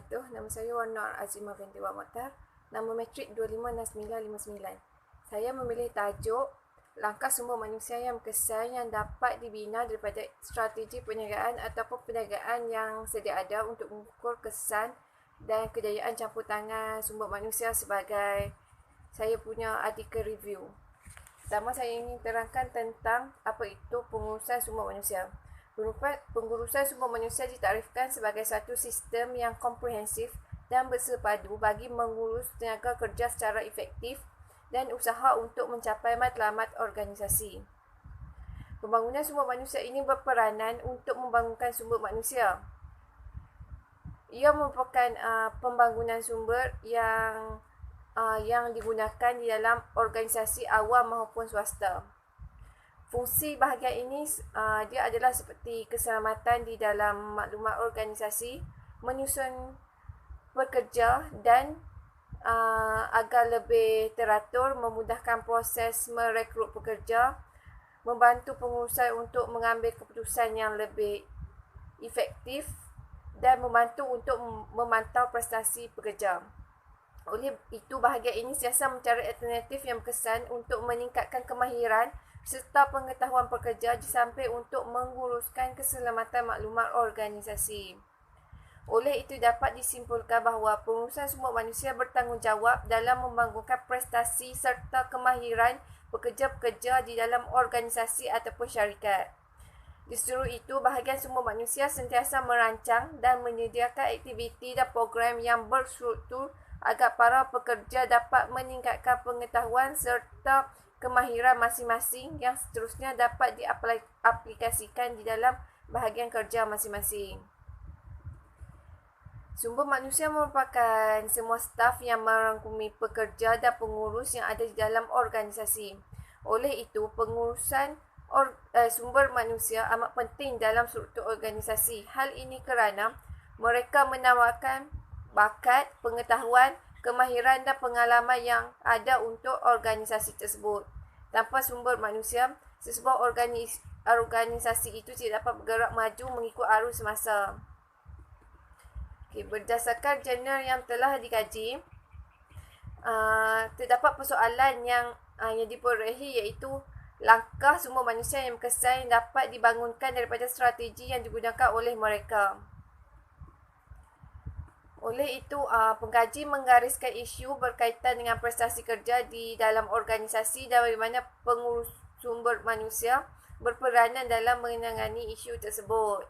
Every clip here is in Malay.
wabarakatuh. Nama saya Warna Azimah binti Wak Mokhtar. Nama matrik 256959. Saya memilih tajuk Langkah Sumber Manusia yang Berkesan yang dapat dibina daripada strategi perniagaan ataupun perniagaan yang sedia ada untuk mengukur kesan dan kejayaan campur tangan sumber manusia sebagai saya punya artikel review. Pertama, saya ingin terangkan tentang apa itu pengurusan sumber manusia. Pengurusan sumber manusia ditarifkan sebagai satu sistem yang komprehensif dan bersepadu bagi mengurus tenaga kerja secara efektif dan usaha untuk mencapai matlamat organisasi. Pembangunan sumber manusia ini berperanan untuk membangunkan sumber manusia. Ia merupakan pembangunan sumber yang digunakan di dalam organisasi awam maupun swasta. Fungsi bahagian ini dia adalah seperti keselamatan di dalam maklumat organisasi, menyusun pekerja dan agar lebih teratur, memudahkan proses merekrut pekerja, membantu pengurusan untuk mengambil keputusan yang lebih efektif dan membantu untuk memantau prestasi pekerja. Oleh itu, bahagian ini sentiasa mencari alternatif yang berkesan untuk meningkatkan kemahiran serta pengetahuan pekerja sampai untuk menguruskan keselamatan maklumat organisasi. Oleh itu, dapat disimpulkan bahawa pengurusan sumber manusia bertanggungjawab dalam membangunkan prestasi serta kemahiran pekerja-pekerja di dalam organisasi ataupun syarikat. Di seluruh itu, bahagian sumber manusia sentiasa merancang dan menyediakan aktiviti dan program yang berstruktur agar para pekerja dapat meningkatkan pengetahuan serta kemahiran masing-masing yang seterusnya dapat diaplikasikan di dalam bahagian kerja masing-masing. Sumber manusia merupakan semua staf yang merangkumi pekerja dan pengurus yang ada di dalam organisasi. Oleh itu, pengurusan sumber manusia amat penting dalam struktur organisasi. Hal ini kerana mereka menawarkan bakat, pengetahuan, kemahiran dan pengalaman yang ada untuk organisasi tersebut. Tanpa sumber manusia, sesebuah organisasi itu tidak dapat bergerak maju mengikut arus masa. Berdasarkan jurnal yang telah dikaji, terdapat persoalan yang diperolehi iaitu langkah sumber manusia yang berkesan yang dapat dibangunkan daripada strategi yang digunakan oleh mereka. Oleh itu, pengkaji menggariskan isu berkaitan dengan prestasi kerja di dalam organisasi dan bagaimana pengurus sumber manusia berperanan dalam menangani isu tersebut.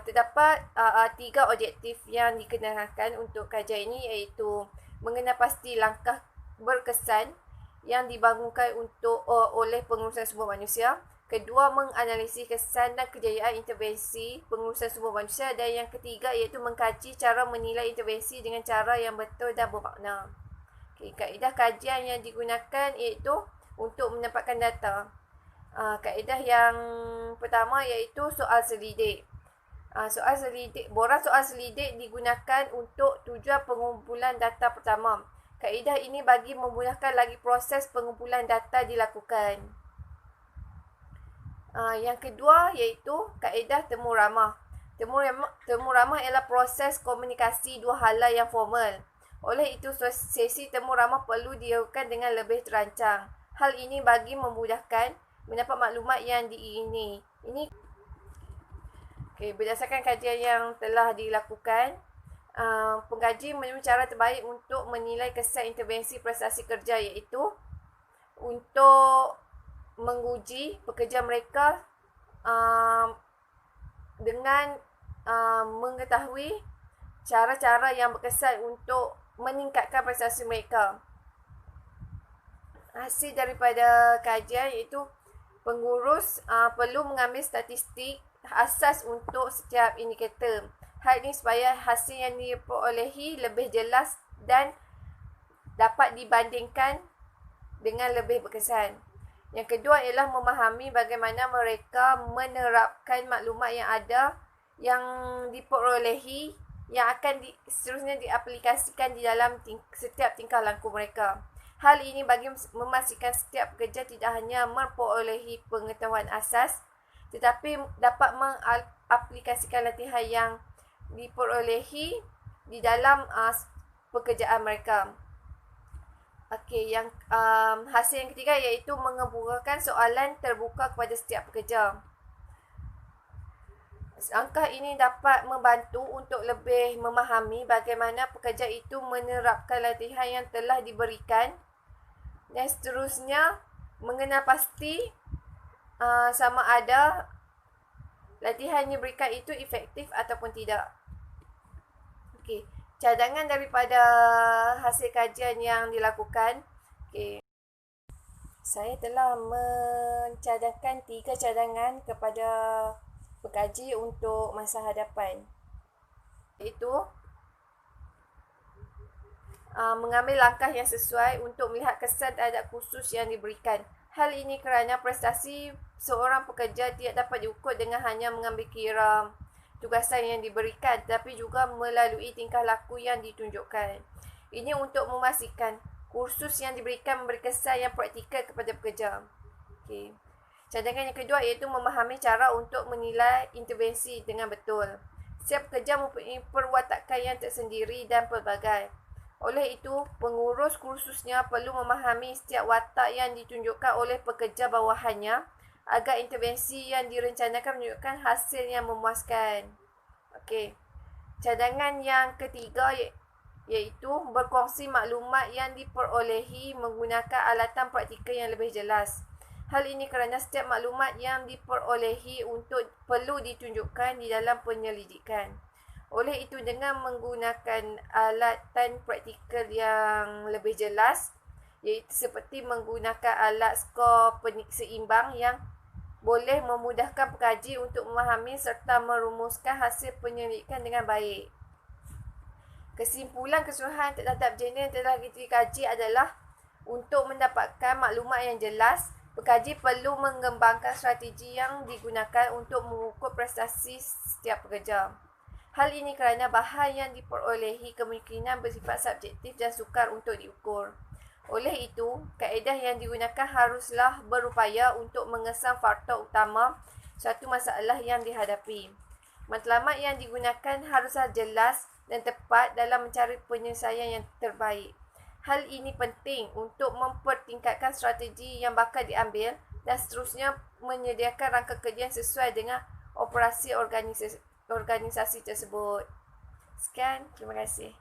Terdapat 3 objektif yang dikenakan untuk kajian ini iaitu mengenal pasti langkah berkesan yang dibangunkan oleh pengurusan sumber manusia. Kedua, menganalisis kesan dan kejayaan intervensi pengurusan sumber manusia. Dan yang ketiga iaitu mengkaji cara menilai intervensi dengan cara yang betul dan bermakna. Kaedah kajian yang digunakan iaitu untuk mendapatkan data. Kaedah yang pertama iaitu soal selidik. Borang soal selidik digunakan untuk tujuan pengumpulan data pertama. Kaedah ini bagi memudahkan lagi proses pengumpulan data dilakukan. Yang kedua iaitu kaedah temu ramah. Temu ramah ialah proses komunikasi dua hala yang formal. Oleh itu, sesi temu ramah perlu dilakukan dengan lebih terancang. Hal ini bagi memudahkan mendapat maklumat yang diingini. Berdasarkan kajian yang telah dilakukan, pengkaji menemukan cara terbaik untuk menilai kesan intervensi prestasi kerja iaitu untuk menguji pekerja mereka dengan mengetahui cara-cara yang berkesan untuk meningkatkan prestasi mereka. Hasil daripada kajian iaitu pengurus perlu mengambil statistik asas untuk setiap indikator. Hal ini supaya hasil yang diperolehi lebih jelas dan dapat dibandingkan dengan lebih berkesan. Yang kedua ialah memahami bagaimana mereka menerapkan maklumat yang ada yang diperolehi yang akan seterusnya diaplikasikan di dalam setiap tingkah laku mereka. Hal ini bagi memastikan setiap pekerja tidak hanya memperolehi pengetahuan asas tetapi dapat mengaplikasikan latihan yang diperolehi di dalam pekerjaan mereka. Okey, yang hasil yang ketiga iaitu mengemukakan soalan terbuka kepada setiap pekerja. Langkah ini dapat membantu untuk lebih memahami bagaimana pekerja itu menerapkan latihan yang telah diberikan, dan seterusnya mengenal pasti sama ada latihan yang diberikan itu efektif ataupun tidak. Okey, cadangan daripada hasil kajian yang dilakukan. Okey, saya telah mencadangkan 3 cadangan kepada pekaji untuk masa hadapan, iaitu mengambil langkah yang sesuai untuk melihat kesan terhadap kursus yang diberikan. Hal ini kerana prestasi seorang pekerja tidak dapat diukur dengan hanya mengambil kira tugasan yang diberikan, tetapi juga melalui tingkah laku yang ditunjukkan. Ini untuk memastikan kursus yang diberikan memberi kesan yang praktikal kepada pekerja. Okay. Cadangan yang kedua iaitu memahami cara untuk menilai intervensi dengan betul. Setiap pekerja mempunyai perwatakan yang tersendiri dan pelbagai. Oleh itu, pengurus kursusnya perlu memahami setiap watak yang ditunjukkan oleh pekerja bawahannya agar intervensi yang direncanakan menunjukkan hasil yang memuaskan. Okey. Cadangan yang ketiga iaitu berkongsi maklumat yang diperolehi menggunakan alatan praktikal yang lebih jelas. Hal ini kerana setiap maklumat yang diperolehi perlu ditunjukkan di dalam penyelidikan. Oleh itu, dengan menggunakan alatan praktikal yang lebih jelas, iaitu seperti menggunakan alat skor seimbang yang boleh memudahkan pekaji untuk memahami serta merumuskan hasil penyelidikan dengan baik. Kesimpulan keseluruhan terhadap jurnal yang telah dikaji adalah untuk mendapatkan maklumat yang jelas, pekaji perlu mengembangkan strategi yang digunakan untuk mengukur prestasi setiap pekerja. Hal ini kerana bahan yang diperolehi kemungkinan bersifat subjektif dan sukar untuk diukur. Oleh itu, kaedah yang digunakan haruslah berupaya untuk mengesan faktor utama suatu masalah yang dihadapi. Matlamat yang digunakan haruslah jelas dan tepat dalam mencari penyelesaian yang terbaik. Hal ini penting untuk mempertingkatkan strategi yang bakal diambil dan seterusnya menyediakan rangka kerja yang sesuai dengan operasi organisasi tersebut. Sekian, terima kasih.